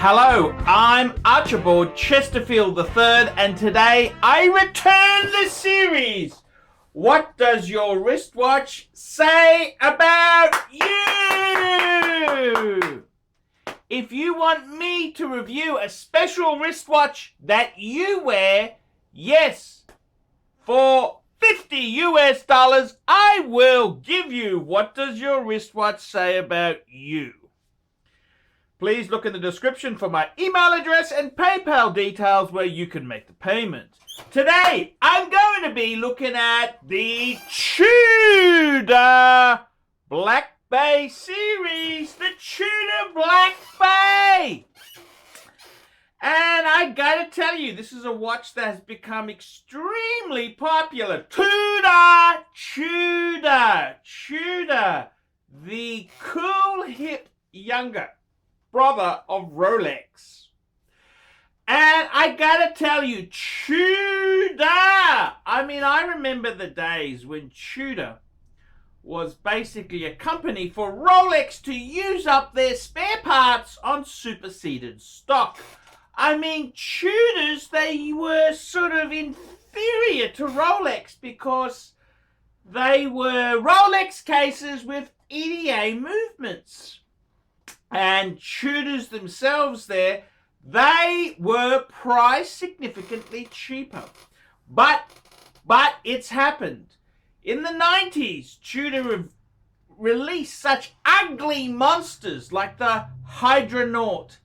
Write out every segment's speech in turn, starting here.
Hello, I'm Archibald Chesterfield III, and today I return the series. What does your wristwatch say about you? If you want me to review a special wristwatch that you wear, yes, for $50 US, I will give you What Does Your Wristwatch Say About You? Please look in the description for my email address and PayPal details where you can make the payment. Today, I'm going to be looking at the Tudor Black Bay series, the Tudor Black Bay. And I gotta tell you, this is a watch that has become extremely popular. Tudor, the cool, hip, younger brother of Rolex. And I gotta tell you, Tudor, I remember the days when Tudor was basically a company for Rolex to use up their spare parts on superseded stock. Tudors, they were sort of inferior to Rolex because they were Rolex cases with EDA movements. And Tudors themselves they were priced significantly cheaper. But it's happened. In the 90s, Tudor released such ugly monsters like the Hydronaut.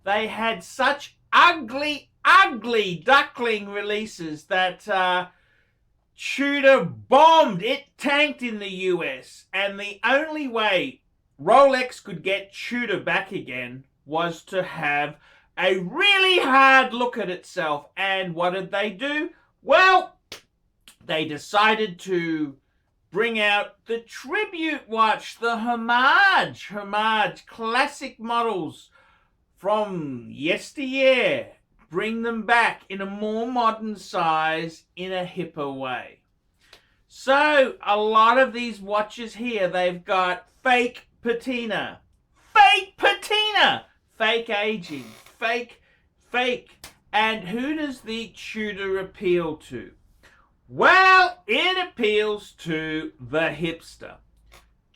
They had such ugly duckling releases that Tudor bombed. It tanked in the US. And the only way Rolex could get Tudor back again was to have a really hard look at itself. And what did they do? Well, they decided to bring out the tribute watch, the homage classic models from yesteryear. Bring them back in a more modern size, in a hipper way. So a lot of these watches here, they've got fake patina, fake aging, fake. And who does the Tudor appeal to? Well, it appeals to the hipster.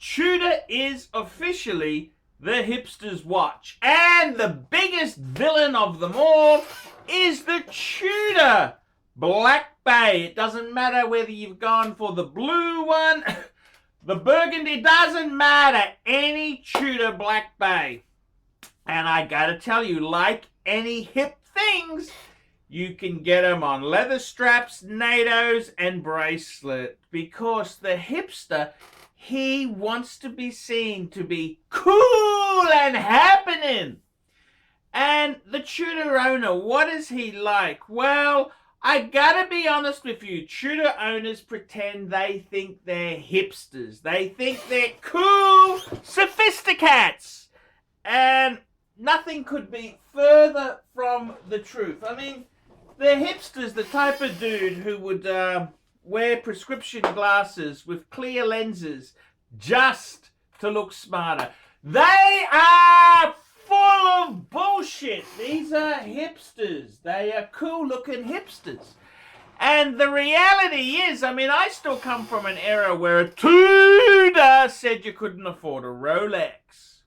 Tudor is officially the hipster's watch. And the biggest villain of them all is the Tudor Black Bay. It doesn't matter whether you've gone for the blue one, the burgundy, doesn't matter. Any Tudor Black Bay. And I gotta tell you, like any hip things, you can get them on leather straps, NATOs, and bracelet. Because the hipster, he wants to be seen to be cool and happening. And the Tudor owner, what is he like? Well, I gotta be honest with you, Tudor owners pretend they think they're hipsters. They think they're cool sophisticates. And nothing could be further from the truth. They're hipsters, the type of dude who would wear prescription glasses with clear lenses just to look smarter. They are full of bullshit. These are hipsters. They are cool-looking hipsters. And the reality is, I still come from an era where a Tudor said you couldn't afford a Rolex.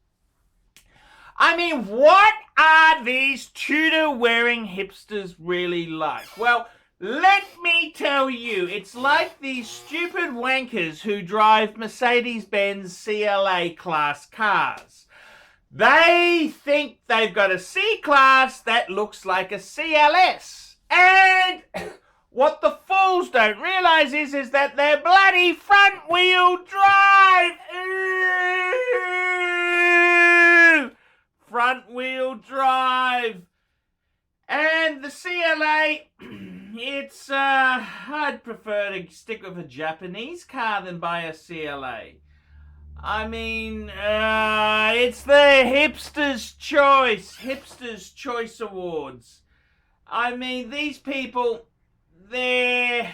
What are these Tudor-wearing hipsters really like? Well, let me tell you, it's like these stupid wankers who drive Mercedes-Benz CLA class cars. They think they've got a C-Class that looks like a CLS. And what the fools don't realize is that they're bloody front-wheel drive. Front-wheel drive. And the CLA, I'd prefer to stick with a Japanese car than buy a CLA. It's the Hipsters' Choice Awards. These people, they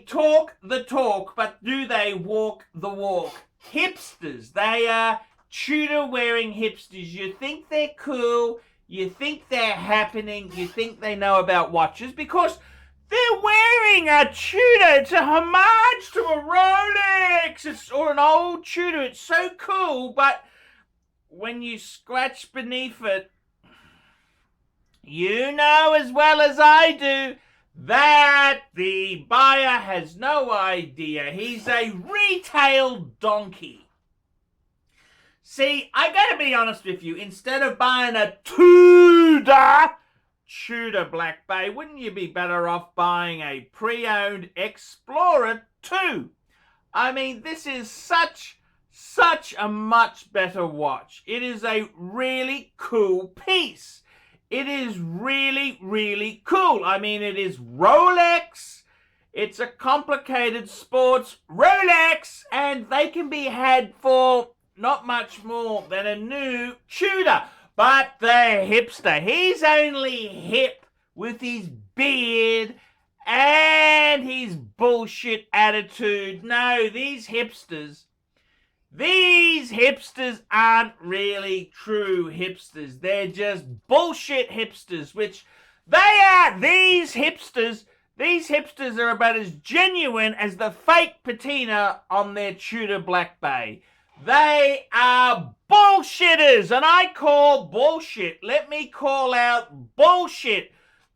talk the talk, but do they walk the walk? Hipsters, they are Tudor wearing hipsters. You think they're cool, you think they're happening, you think they know about watches because they're wearing a Tudor. It's a homage to a Rolex or an old Tudor. It's so cool, but when you scratch beneath it, you know as well as I do that the buyer has no idea. He's a retail donkey. See, I gotta be honest with you. Instead of buying a Tudor Black Bay, wouldn't you be better off buying a PreOwned Explorer 2? I mean, this is such a much better watch. It is a really cool piece. It is really, really cool. I mean, it is Rolex. It's a complicated sports Rolex, and they can be had for not much more than a new Tudor. But the hipster, he's only hip with his beard and his bullshit attitude. No, these hipsters aren't really true hipsters. They're just bullshit hipsters, which they are. These hipsters are about as genuine as the fake patina on their Tudor Black Bay. They are bullshitters, and I call bullshit. Let me call out bullshit.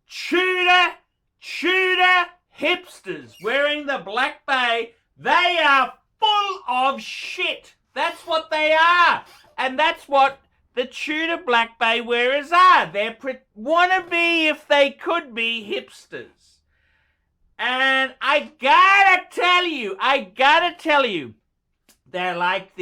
Tudor hipsters wearing the Black Bay. They are full of shit. That's what they are. And that's what the Tudor Black Bay wearers are. They're wannabe, if they could be, hipsters. And I gotta tell you, they're like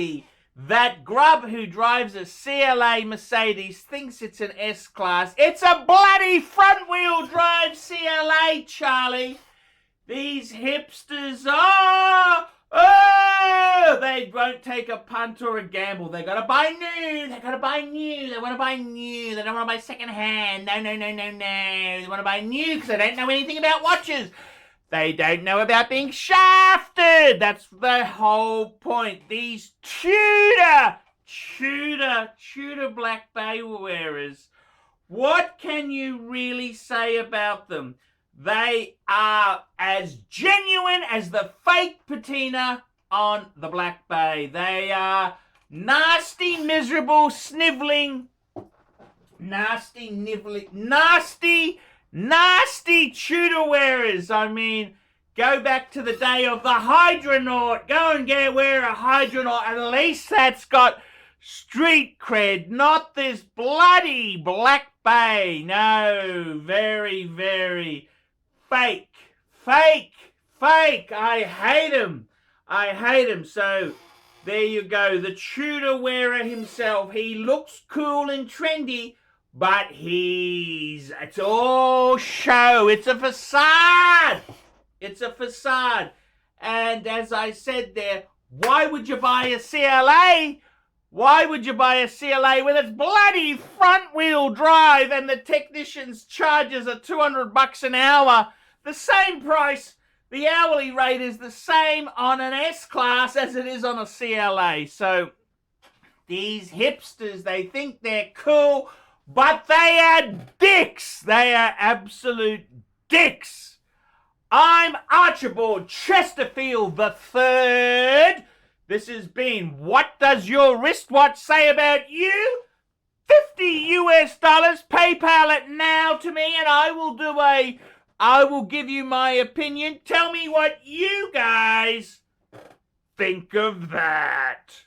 that grub who drives a CLA Mercedes, thinks it's an S-Class. It's a bloody front-wheel drive CLA, Charlie. These hipsters, they won't take a punt or a gamble. They gotta buy new. They wanna buy new. They don't wanna buy second-hand. No. They wanna buy new because they don't know anything about watches. They don't know about being shafted. That's the whole point. These Tudor Black Bay wearers, what can you really say about them? They are as genuine as the fake patina on the Black Bay. They are nasty, miserable, sniveling, nasty Tudor wearers. I mean, go back to the day of the Hydronaut. Go and wear a Hydronaut. At least that's got street cred, not this bloody Black Bay. No, very, very fake. I hate him. So there you go. The Tudor wearer himself. He looks cool and trendy, but it's all show. It's a facade. And as I said there, why would you buy a CLA? Why would you buy a CLA with its bloody front-wheel drive and the technician's charges are $200 an hour? The same price, the hourly rate is the same on an S-Class as it is on a CLA. So these hipsters, they think they're cool, but they are dicks. They are absolute dicks. I'm Archibald Chesterfield III. This has been What Does Your Wristwatch Say About You? $50 PayPal it now to me, and I will give you my opinion. Tell me what you guys think of that.